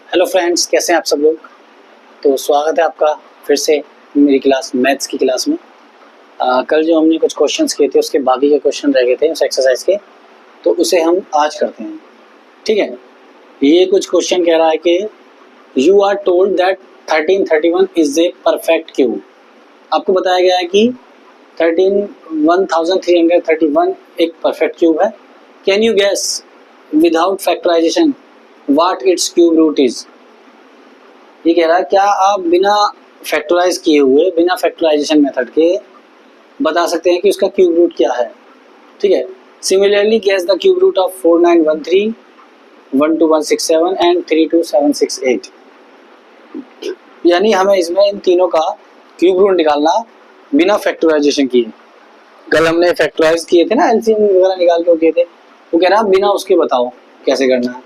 Hello friends, कैसे हैं आप सब लोग। तो स्वागत है आपका फिर से मेरी क्लास मैथ्स की क्लास में। कल जो हमने कुछ क्वेश्चंस किए थे उसके बाकी के क्वेश्चन रह गए थे उस एक्सरसाइज के, तो उसे हम आज करते हैं। ठीक है, ये कुछ क्वेश्चन कह रहा है कि you are told that 1331 is a perfect cube. आपको बताया गया है कि 1331 एक परफेक्ट क्यूब है। Can you guess without factorization what it's cube root is. ये कह रहा है क्या आप बिना फैक्टराइज किए हुए, बिना फैक्टराइजेशन मेथड के बता सकते हैं कि उसका क्यूब रूट क्या है। ठीक है, similarly guess the cube root of 4913, 12167 and 32768। यानी हमें इसमें इन तीनों का क्यूब रूट निकालना बिना फैक्टराइजेशन किए। कल हमने फैक्टराइज किए थे ना, एलसीएम वगैरह निकाल के किए थे। वो कह रहा है बिना उसके बताओ कैसे करना है।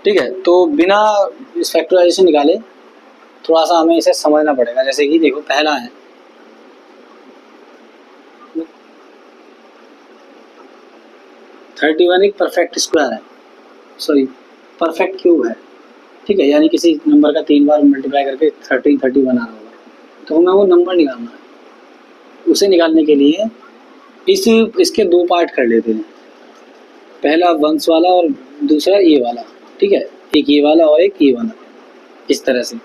ठीक है, तो बिना इस फैक्टराइजेशन निकाले थोड़ा सा हमें इसे समझना पड़ेगा। जैसे कि देखो, पहला है 31 एक परफेक्ट स्क्वायर है, सॉरी परफेक्ट क्यूब है। ठीक है, यानी किसी नंबर का 3 बार मल्टीप्लाई करके 31 आ रहा होगा, तो हमें वो नंबर निकालना है। उसे निकालने के लिए इसके दो पार्ट कर लेते हैं, पहला वंस वाला और दूसरा ये वाला। ठीक है, एक ये वाला और एक ये वाला, इस तरह से।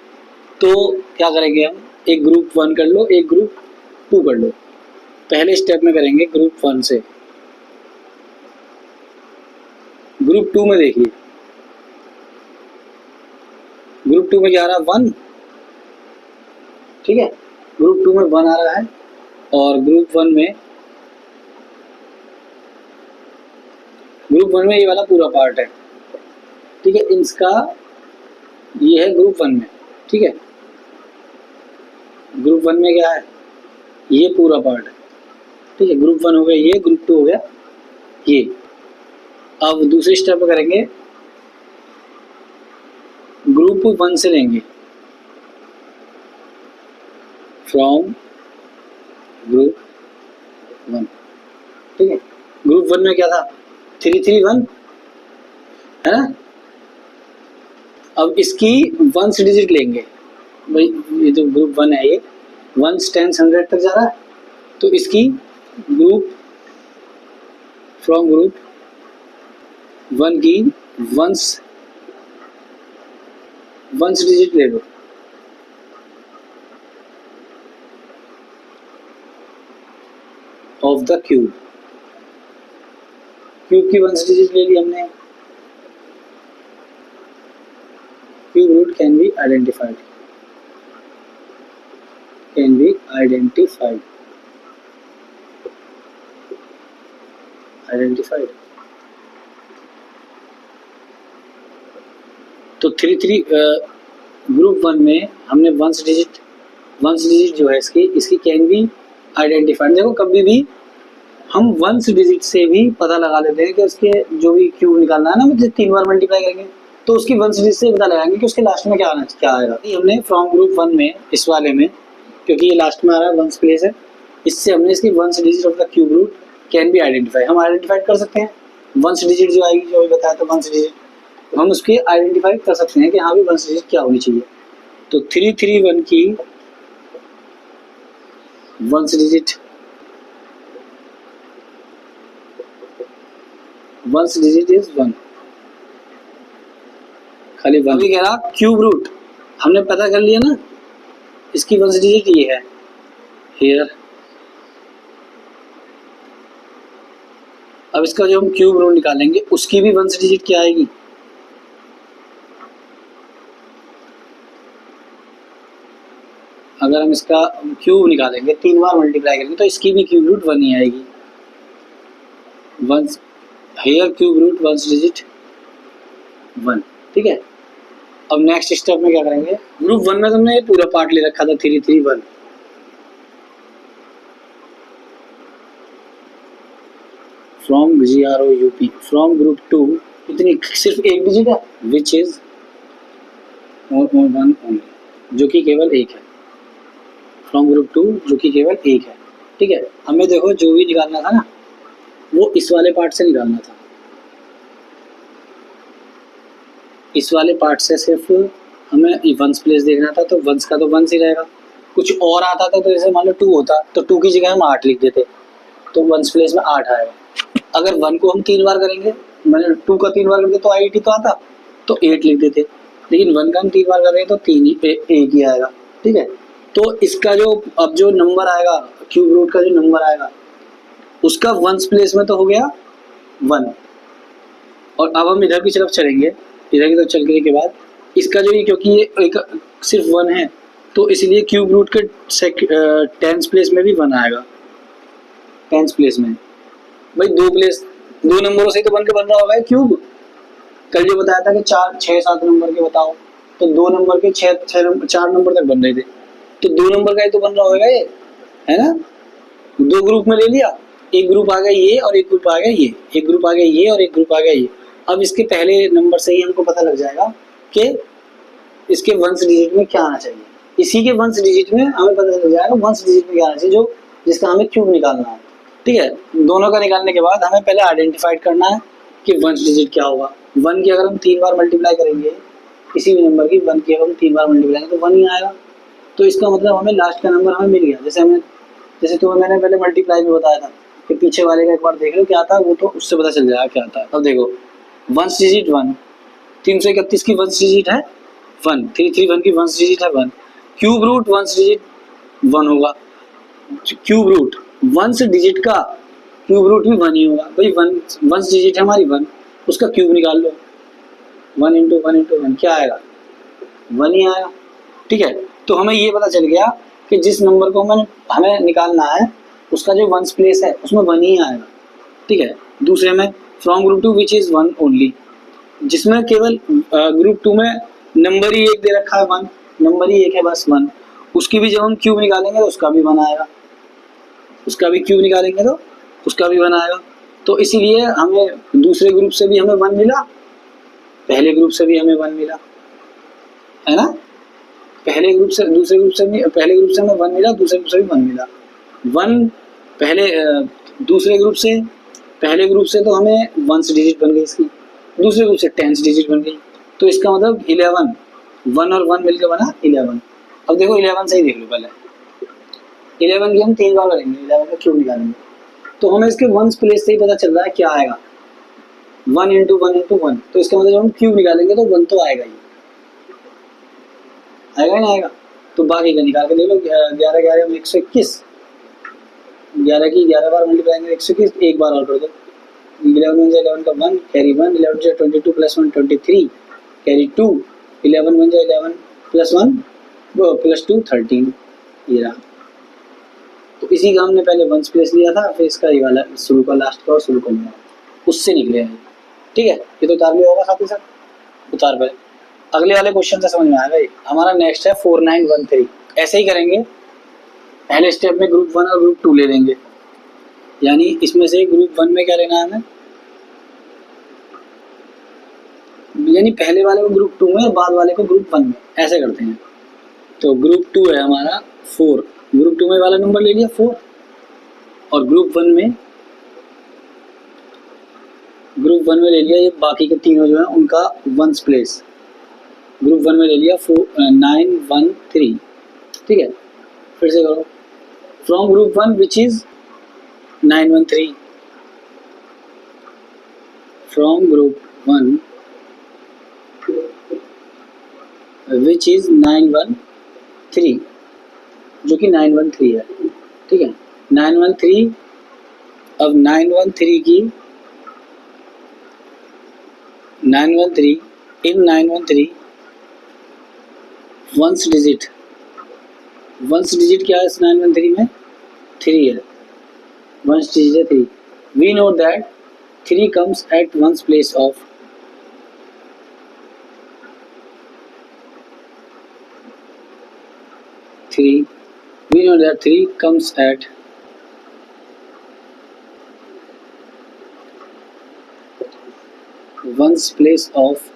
तो क्या करेंगे हम, एक ग्रुप 1 कर लो, एक ग्रुप 2 कर लो। पहले स्टेप में करेंगे ग्रुप 1 से। ग्रुप 2 में देखिए, ग्रुप 2 में क्या आ रहा है 1। ठीक है, ग्रुप 2 में 1 आ रहा है और ग्रुप 1 में ये वाला पूरा पार्ट है। ठीक है, इसका ये है ग्रुप 1 में। ठीक है, ग्रुप 1 में क्या है, ये पूरा पार्ट है। ठीक है, ग्रुप 1 हो गया ये, ग्रुप 2 हो गया ये। अब दूसरी स्टेप में करेंगे, ग्रुप 1 से लेंगे, फ्रॉम ग्रुप 1। ठीक है, ग्रुप 1 में क्या था 331 है ना। अब इसकी 1 डिजिट लेंगे भाई, ये जो ग्रुप 1 है ये 1s 10s 100 तक जा रहा है, तो इसकी ग्रुप फ्रॉम ग्रुप 1 की 1s डिजिट ले लो। ऑफ द क्यूब की 1s डिजिट ले ली हमने। Cube root can be identified, तो 33 ग्रुप 1 में हमने 1s डिजिट जो है इसकी कैन बी आइडेंटिफाइड। देखो, कभी भी हम 1s डिजिट से भी पता लगा लेते हैं कि उसके जो भी क्यूब निकालना है ना, मतलब 3 बार मल्टीप्लाई करेंगे तो उसकी 1s डिजिट से पता लगाएंगे कि उसके लास्ट में क्या आएगा। हमने फ्रॉम ग्रुप 1 में, इस वाले में, क्योंकि ये लास्ट में आ रहा है 1s प्लेस है, इससे हमने इसकी 1s digit of the cube root can be identify, हम आइडेंटिफाइड कर सकते हैं। 1s डिजिट जो आएगी, जो भी बताया तो 1s डिजिट हम उसकी आइडेंटिफाई कर सकते हैं कि हाँ भी 1s डिजिट क्या होनी चाहिए। तो 331 की 1s डिजिट इज 1, खाली 1। अभी कह रहा क्यूब रूट हमने पता कर लिया ना, इसकी 1s डिजिट ये है हियर। अब इसका जो हम क्यूब रूट निकालेंगे उसकी भी 1s डिजिट क्या आएगी, अगर हम इसका क्यूब निकालेंगे 3 बार मल्टीप्लाई करेंगे तो इसकी भी क्यूब रूट 1 ही आएगी। 1 here cube root 1s digit 1। ठीक है, अब नेक्स्ट स्टेप में क्या करेंगे, ग्रुप 1 में तुमने ये पूरा पार्ट ले रखा था 331, फ्रॉम GROUP फ्रॉम ग्रुप 2 इतनी सिर्फ एक डिजिट है, विच इज 1 ओनली, जो कि केवल एक है। फ्रॉम ग्रुप 2 जो कि केवल एक है। ठीक है, हमें देखो जो भी निकालना था ना वो इस वाले पार्ट से निकालना था। इस वाले पार्ट से सिर्फ हमें वंस प्लेस देखना था, तो वंस का तो वंस ही रहेगा। कुछ और आता था तो जैसे मान लो 2 होता तो 2 की जगह हम 8 लिख देते, तो वंस प्लेस में 8 आएगा। अगर 1 को हम 3 बार करेंगे, मतलब 2 का 3 बार करते तो 8 ही तो आता, तो 8 लिख देते। लेकिन 1 का हम 3 बार कर रहे हैं तो 3 ही एक ही आएगा। ठीक है, तो इसका जो अब जो नंबर आएगा, क्यूब रूट का जो नंबर आएगा, उसका वंस प्लेस में तो हो गया 1। और अब हम इधर की तरफ चलेंगे, इधर की तरफ चलने के बाद इसका जो ये, क्योंकि ये एक सिर्फ 1 है, तो इसलिए क्यूब रूट के टेंस प्लेस में भी 1 आएगा। टेंस प्लेस में भाई 2 नंबरों से तो बन के बन रहा होगा क्यूब। कल जो बताया था कि 4 6 7 नंबर के बताओ, तो 2 नंबर के 4 नंबर तक बन रहे थे, तो 2 नंबर का ही तो बन रहा होगा ये, है ना। 2 ग्रुप में ले लिया, एक ग्रुप आ गया ये और एक ग्रुप आ गया ये, एक ग्रुप आ गया ये और एक ग्रुप आ गया ये। अब इसके पहले नंबर से ही हमको पता लग जाएगा कि इसके वंस डिजिट में क्या आना चाहिए। इसी के वंस डिजिट में हमें पता लग जाएगा वंस डिजिट में क्या आना चाहिए, जो जिसका हमें क्यूब निकालना है। ठीक है, दोनों का निकालने के बाद हमें पहले आइडेंटिफाइड करना है कि वंस डिजिट क्या होगा। 1 की अगर हम 3 बार मल्टीप्लाई करेंगे, किसी भी नंबर की 1 की अगर हम 3 बार मल्टीप्लाई करेंगे तो 1 ही आएगा। तो इसका मतलब हमें लास्ट का नंबर हमें मिल गया। जैसे तुम्हें मैंने पहले मल्टीप्लाई में बताया था कि पीछे वाले का एक बार देख लो क्या आता है, वो तो उससे पता चल जाएगा क्या आता है। अब देखो वंस डिजिट 1, 331 की वंस डिजिट है 1, 331 की वंस डिजिट है 1, क्यूब रूट वंस डिजिट 1 होगा। क्यूब रूट वंस डिजिट का क्यूब रूट भी 1 ही होगा भाई। वंस डिजिट है हमारी 1, उसका क्यूब निकाल लो। 1 इंटू 1 इंटू 1 क्या आएगा, 1 ही आएगा। ठीक है, तो हमें ये पता चल गया कि जिस नंबर को हमें निकालना है उसका जो वंस प्लेस है उसमें 1 ही आएगा। ठीक है, दूसरे में from group 2 which is 1 only, जिसमें केवल ग्रुप 2 में नंबर ही एक दे रखा है 1, नंबर ही एक है बस 1, उसकी भी जब हम क्यूब निकालेंगे तो उसका भी 1 आएगा, उसका भी क्यूब निकालेंगे तो उसका भी 1 आएगा। तो इसीलिए हमें दूसरे ग्रुप से भी हमें 1 मिला, पहले ग्रुप से भी हमें 1 मिला, है ना। पहले ग्रुप से दूसरे ग्रुप से भी, पहले ग्रुप से हमें 1 मिला, दूसरे ग्रुप से भी 1 मिला। 1 पहले दूसरे ग्रुप से, पहले ग्रुप से तो हमें वंस डिजिट बन गई इसकी, दूसरे ग्रुप से टेंस डिजिट बन गई। तो इसका मतलब 11, 1 और 1 मिलकर बना 11। अब देखो 11 से ही देख लो पहले, 11 की हम 3 बार करेंगे, 11 का क्यूब निकालेंगे, तो हमें इसके वंस प्लेस से ही पता चल रहा है क्या आएगा, 1 इंटू 1 इंटू 1। तो इसका मतलब जब हम क्यूब निकालेंगे तो 1 तो आएगा ही, आएगा ही ना आएगा। तो बाकी का निकाल के देख लो, 11 11 में 121, 11 की 11 बार मल्टीप्लाई करेंगे 121, एक बार और कर दो, 11 1 11 का 1 कैरी 1, 11 से 22 प्लस 1 23 कैरी 2, 11 1 11 प्लस 1 प्लस 2 13, ये रहा। तो इसी का हमने पहले वंस प्लेस लिया था, फिर इसका ये वाला शुरू का लास्ट का और शुरू का लिया, उससे निकले हैं। ठीक है, ये तो उतार लिया होगा साथ ही साथ, उतार पहले। अगले वाले क्वेश्चन से समझ में आएगा ये। हमारा नेक्स्ट है 4913। ऐसे ही करेंगे, पहले स्टेप में ग्रुप 1 और ग्रुप 2 ले लेंगे, यानी इसमें से ग्रुप 1 में क्या लेना है हमें, यानी पहले वाले को ग्रुप 2 में, बाद वाले को ग्रुप 1 में, ऐसे करते हैं। तो ग्रुप 2 है हमारा 4, ग्रुप 2 में वाला नंबर ले लिया 4, और ग्रुप 1 में ले लिया ये बाकी के तीनों जो है उनका वंस प्लेस। ग्रुप 1 में ले लिया 913। ठीक है, फिर से करो, from group 1 which is 913, from group 1 which is 913, जो कि 913 है। ठीक है, 913, अब 913 की 913 इन 913 वंस डिजिट क्या है इस 913 में, 3 है, वंस डिजिट है 3। We know that 3 comes at one's place of 3, we know that 3 comes at one's place of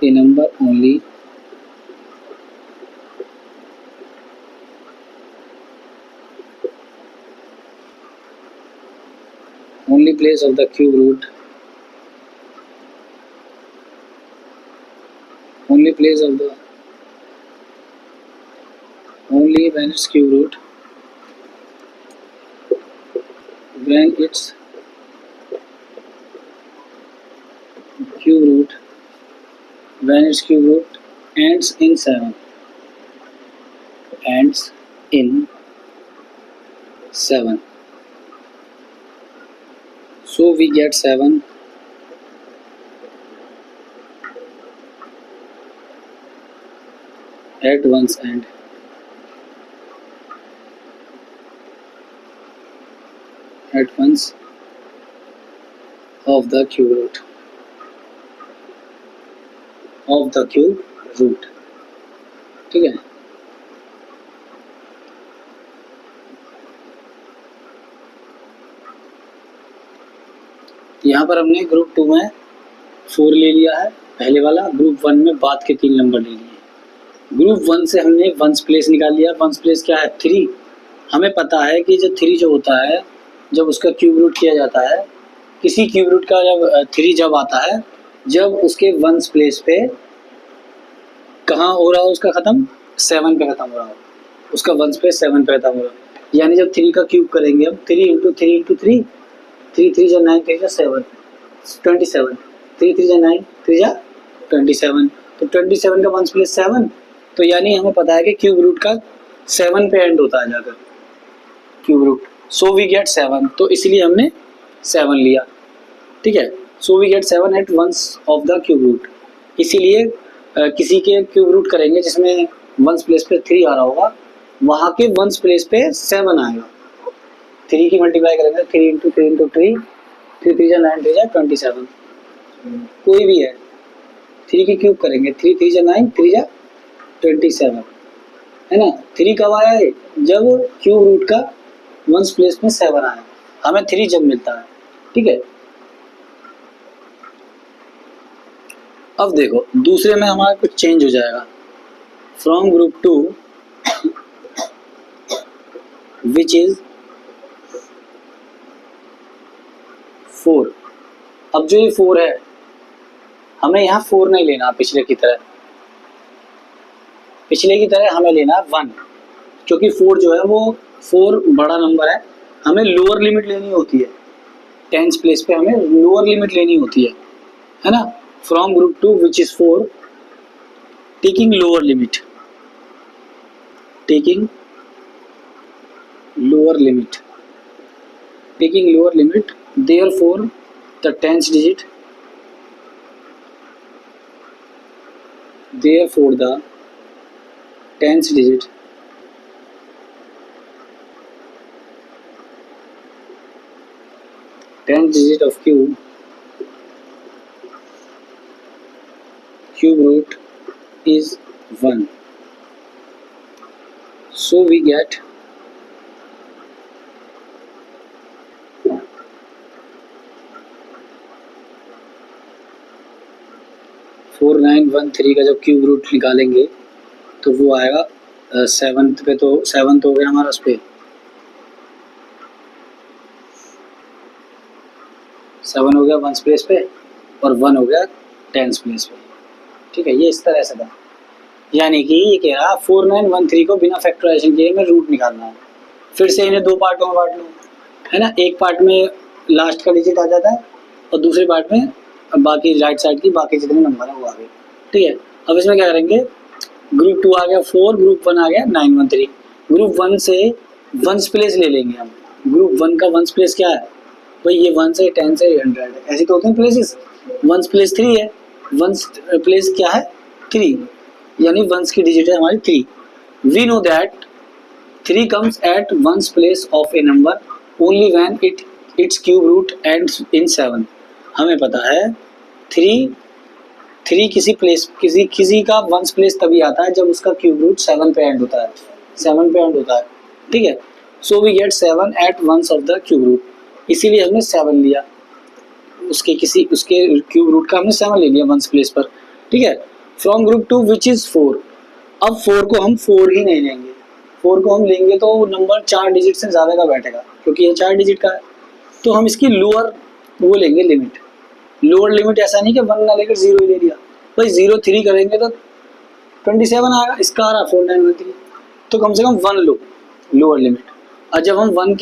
a number only place of the cube root only place of the only when its cube root when its cube root ends in 7 ends in 7, so we get 7 at one's end. At one's of the cube root ठीक है। यहाँ पर हमने group 2 में 4 ले लिया है पहले वाला, ग्रुप 1 में बाद के 3 नंबर ले लिए। ग्रुप 1 से हमने वंस प्लेस निकाल लिया। वंस प्लेस क्या है? 3। हमें पता है कि जो 3 जो होता है जब उसका क्यूब रूट किया जाता है, किसी क्यूब रूट का जब 3 जब आता है, जब उसके वंस प्लेस पे कहाँ हो रहा हो उसका ख़त्म? 7 पे ख़त्म हो रहा हो, उसका वंस प्लेस 7 पे ख़त्म हो रहा हो। यानी जब 3 का क्यूब करेंगे हम, 3 इंटू 3 इंटू 3, 3 3 जा 9, 3 जा 7, 27, 3 3 जा 9, 3 जा 27, तो 27 का वंस प्लेस 7, तो यानी हमें पता है कि क्यूब रूट का 7 पे एंड होता है जाकर cube root, so we get 7, तो इसलिए हमने 7 लिया। ठीक है, so we get 7 at ones of the cube root. इसीलिए किसी के क्यूब रूट करेंगे जिसमें वंस प्लेस पे 3 आ रहा होगा, वहाँ के वंस प्लेस पे 7 आएगा। 3 की मल्टीप्लाई करेंगे, 3 इंटू 3 इंटू 3, 3 3 जा 9, 3 जा 27, कोई भी है 3 की क्यूब करेंगे, 3 3 जा 9, 3 जा 27, है ना। 3 कब आया है? जब क्यूब रूट का वंस प्लेस में 7 आया, हमें 3 जब मिलता है। ठीक है, अब देखो दूसरे में हमारा कुछ चेंज हो जाएगा। From group 2 which is 4। अब जो ये 4 है, हमें यहाँ 4 नहीं लेना पिछले की तरह हमें लेना 1, क्योंकि 4 जो है वो 4 बड़ा नंबर है, हमें लोअर लिमिट लेनी होती है। टेंस प्लेस पे हमें लोअर लिमिट लेनी होती है ना। From group 2 which is 4, taking lower limit therefore the tens digit of cube root is 1, so we get 4913 का जब क्यूब रूट निकालेंगे तो वो आएगा 7 पे, तो 7 हो गया हमारा उस पे 7 हो गया वंस प्लेस पे, और 1 हो गया टेंस प्लेस पे। ठीक है, ये इस तरह से था। यानी कि ये कह रहा 4913 को बिना फैक्टराइजेशन किए मैं रूट निकालना है। फिर से इन्हें 2 पार्टों में बांट लूँ, है ना। एक पार्ट में लास्ट का डिजिट आ जाता है और दूसरे पार्ट में बाकी राइट साइड की बाकी जितने नंबर है वो आ गए। ठीक है, अब इसमें क्या करेंगे, ग्रुप 2 आ गया 4, ग्रुप 1 आ गया 913। ग्रुप 1 से वंस प्लेस ले लेंगे हम। ग्रुप 1 का वंस प्लेस क्या है भाई? ये 1 से 10 से 100 है, ऐसे तो होते हैं प्लेसेस। वंस प्लेस 3 है, वंस प्लेस क्या है? 3, यानी वंस की डिजिट है हमारी 3। We know that 3 comes at ones place of a number only when its cube root ends in 7। हमें पता है 3 किसी का वंस प्लेस तभी आता है जब उसका क्यूब रूट 7 पे एंड होता है। ठीक है, so we get 7 at ones of the cube root, इसीलिए हमने 7 लिया। उसके क्यूब रूट का हमने 7 ले लिया वंस प्लेस पर। ठीक है, फ्रॉम ग्रुप 2 विच इज 4। अब 4 को हम 4 ही नहीं लेंगे, 4 को हम लेंगे तो नंबर 4 डिजिट से ज़्यादा का बैठेगा, क्योंकि ये 4 डिजिट का है। तो हम इसकी लोअर वो लेंगे लिमिट। लोअर लिमिट ऐसा नहीं कि 1 ना लेकर 0 ही ले लिया, भाई 0 3 करेंगे तो 27 आएगा, इसका आ रहा 4913, तो कम से कम 1 लो लोअर लिमिट। और जब हम 7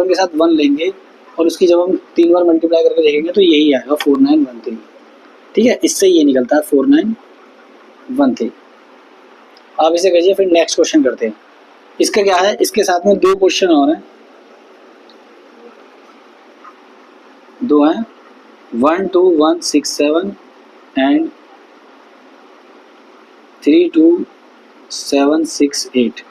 के साथ 1 लेंगे और उसकी जब हम 3 बार मल्टीप्लाई करके देखेंगे तो यही आएगा 4913। ठीक है, इससे ये निकलता है 4913। आप इसे करिए, फिर नेक्स्ट क्वेश्चन करते हैं। इसका क्या है, इसके साथ में 2 क्वेश्चन और हैं, 2 हैं 12167 एंड 32768।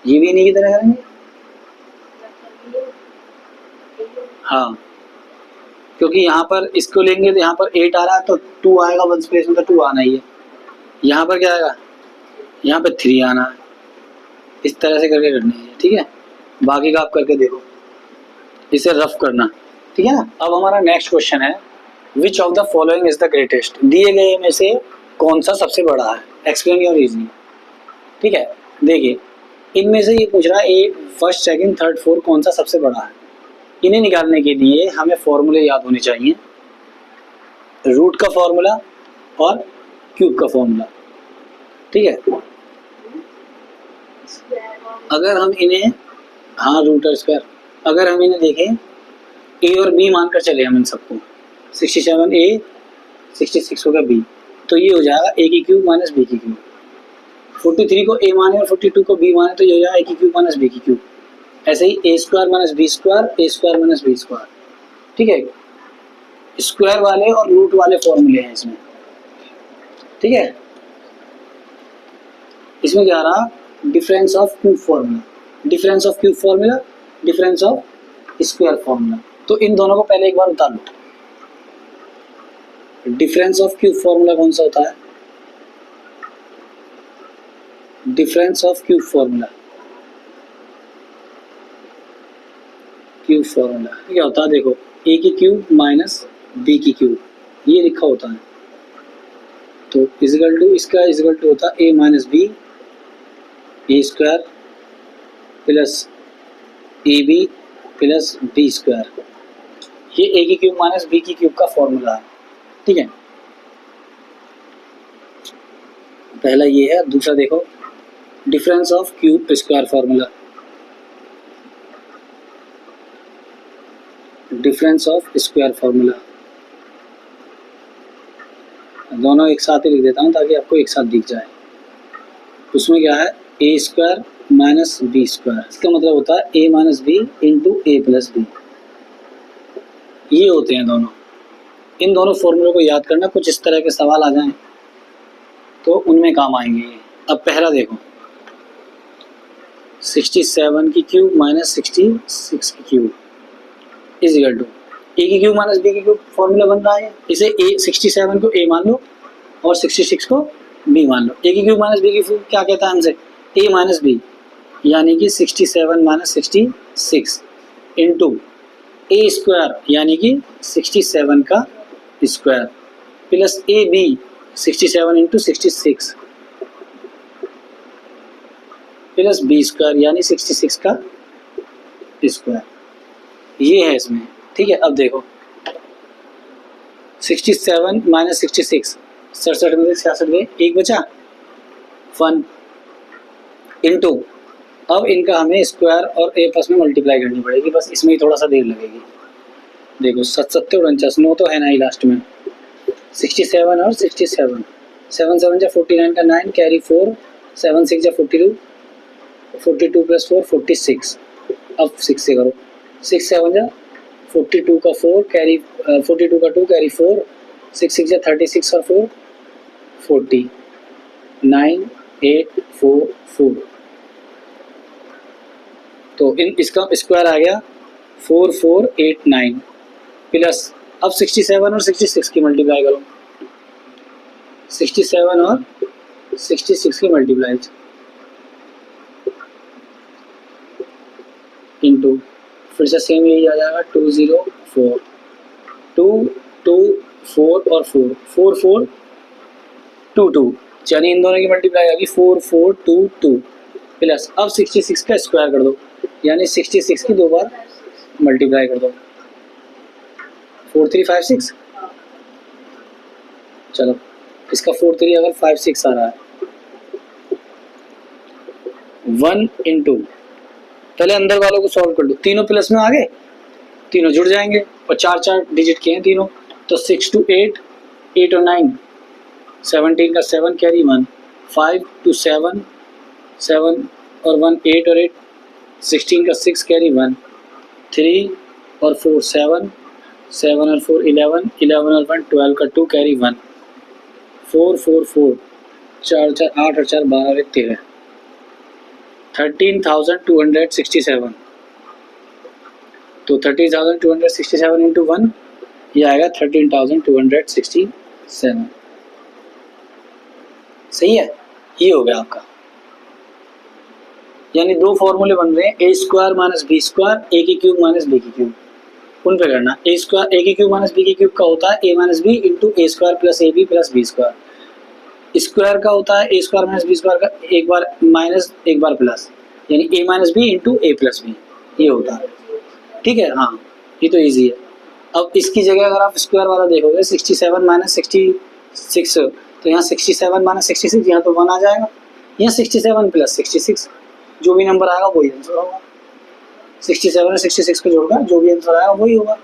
ये भी इन्हीं की तरह करेंगे। हाँ, क्योंकि यहाँ पर इसको लेंगे तो यहाँ पर 8 आ रहा है तो 2 आएगा, 1 प्लेस में तो 2 आना ही है। यहाँ पर क्या आएगा, यहाँ पर 3 आना है। इस तरह से करके करनी है, ठीक है। बाकी का आप करके देखो, इसे रफ करना, ठीक है ना। अब हमारा नेक्स्ट क्वेश्चन है, which of the following is the greatest. दिए गए में से कौन सा सबसे बड़ा है, एक्सप्लेन योर रीजनिंग। ठीक है, देखिए इनमें से ये पूछ रहा है ए फर्स्ट सेकंड थर्ड फोर्थ कौन सा सबसे बड़ा है। इन्हें निकालने के लिए हमें फॉर्मूले याद होने चाहिए, रूट का फॉर्मूला और क्यूब का फॉर्मूला। ठीक है, अगर हम इन्हें, हाँ रूट और स्क्वायर, अगर हम इन्हें देखें ए और बी मानकर चले हम इन सबको, 67 ए 66 होगा बी, तो ये हो जाएगा ए की क्यूब माइनस बी की क्यूब। 43 को ए माने और 42 को बी माने तो ये हो जाएगा ए की क्यूब माइनस बी की क्यूब। ऐसे ही ए स्क्वायर माइनस बी स्क्वायर, ए स्क्वायर माइनस बी स्क्वायर। ठीक है, स्क्वायर वाले और रूट वाले फॉर्मूले हैं इसमें। ठीक है, इसमें क्या रहा, difference of cube formula, difference of cube formula, difference of square formula. तो इन दोनों को पहले एक बार उतार लो। डिफरेंस ऑफ क्यूब फॉर्मूला कौन सा होता है, difference of cube formula, cube formula क्या होता है, देखो ए की क्यूब माइनस बी की क्यूब, ये लिखा होता है। तो इजिकल टू, इसका इजिकल टू होता है A minus B A square plus A B plus B square. ये ए की क्यूब माइनस बी की क्यूब का फॉर्मूला है। ठीक है, पहला ये है। दूसरा देखो, difference of cube square formula, difference of square formula, दोनों एक साथ ही लिख देता हूँ ताकि आपको एक साथ दिख जाए। उसमें क्या है, A square minus B square, इसका मतलब होता है A minus B into A plus B. ये होते हैं दोनों। इन दोनों फॉर्मूलों को याद करना, कुछ इस तरह के सवाल आ जाएं तो उनमें काम आएंगे। अब पहला देखो, 67 की क्यूब माइनस 66 की क्यूब इज इक्वल टू ए की क्यूब माइनस बी की क्यूब फॉर्मूला बन रहा है। इसे ए 67 को ए मान लो और 66 को बी मान लो। ए की क्यूब माइनस बी की क्यूब क्या कहता है हमसे, ए माइनस बी, यानी कि 67 माइनस 66 इंटू ए स्क्वायर यानी कि 67 का square plus A B 67 into 66 plus B square यानी 66 का स्क्वायर। ये है इसमें। ठीक है, अब देखो 67 माइनस 66, 67 में 66 गए, एक बचा 1 इंटू, अब इनका हमें स्क्वायर और ए प्लस में मल्टीप्लाई करनी पड़ेगी, बस इसमें ही थोड़ा सा देर लगेगी। देखो 7 और 49, 9 तो है ना ही लास्ट में, 67 और 67, 7 7 जा 49 का 9 कैरी 4, 7 6 जा 42, 42 प्लस 4 46। अब 6 से करो, 6 7 जा 42 का 4 कैरी 42 का 2 कैरी 4, 6 6 जा 36 और 4 40, 9 8 4 4। तो इन इसका स्क्वायर आ गया 4489 प्लस, अब 67 और 66 की मल्टीप्लाई करो, 67 और 66 की मल्टीप्लाई इंटू, फिर से सेम यही आ जाएगा 204, 2 2 4 और 4 4 4 2 2, यानी इन दोनों की मल्टीप्लाई आएगी 4422 प्लस, अब 66 का स्क्वायर कर दो, यानी 66 की 2 बार मल्टीप्लाई कर दो 4356। चलो इसका 43 अगर 56 आ रहा है 1 इंटू, पहले अंदर वालों को सॉल्व कर दो, तीनों प्लस में आ गए, तीनों जुड़ जाएंगे और 4 डिजिट के हैं तीनों, तो 6 to 8, 8 और 9, 17 का 7 कैरी 1, 5 to 7, 7 और 1 8 और 8, 16 का 6 कैरी 1, 3 और 4 7, 7 और 4 11, 11 और 1 12 का 2 कैरी 1, 4 4 4, 4 4 8 और 4 12 और 1 13, 13,267। तो 13,267 इंटू 1 ये आएगा 13,267। सही है, ये हो गया आपका। यानी दो फॉर्मूले बन रहे हैं, A square minus B square, A की क्यूब माइनस बी की क्यूब। उन पे करना, ए स्क्वायर ए की क्यूब माइनस बी की क्यूब का होता है A minus B into A square plus A B plus B square. Square का होता है A square minus B square का एक बार माइनस एक बार प्लस, यानी A minus B into A plus B, ये होता है। ठीक है, हाँ ये तो इजी है। अब इसकी जगह अगर आप स्क्वायर वाला देखोगे 67 माइनस 66, तो यहाँ 67 माइनस 66, यहाँ तो 1 आ जाएगा, यहाँ 67 प्लस 66, जो भी नंबर आएगा वही आंसर होगा। 67 और 66 को जोड़कर जो भी आंसर आएगा वही होगा।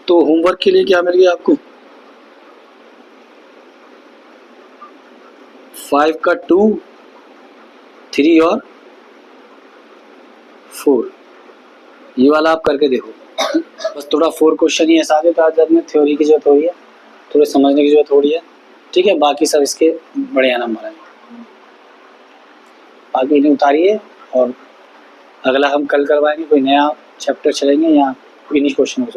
तो होमवर्क के लिए क्या मिल गया आपको, 5 का 2, 3 और 4, ये वाला आप करके देखो। बस थोड़ा 4 क्वेश्चन ही ऐसा था जिसमें थ्योरी की जरूरत हो रही है, थोड़े समझने की जरूरत हो रही है। ठीक है, बाकी सब इसके बढ़िया नंबर हैं, बाकी इन्हें उतारिए और अगला हम कल करवाएंगे, कोई नया चैप्टर चलेंगे या इन्हीं क्वेश्चन को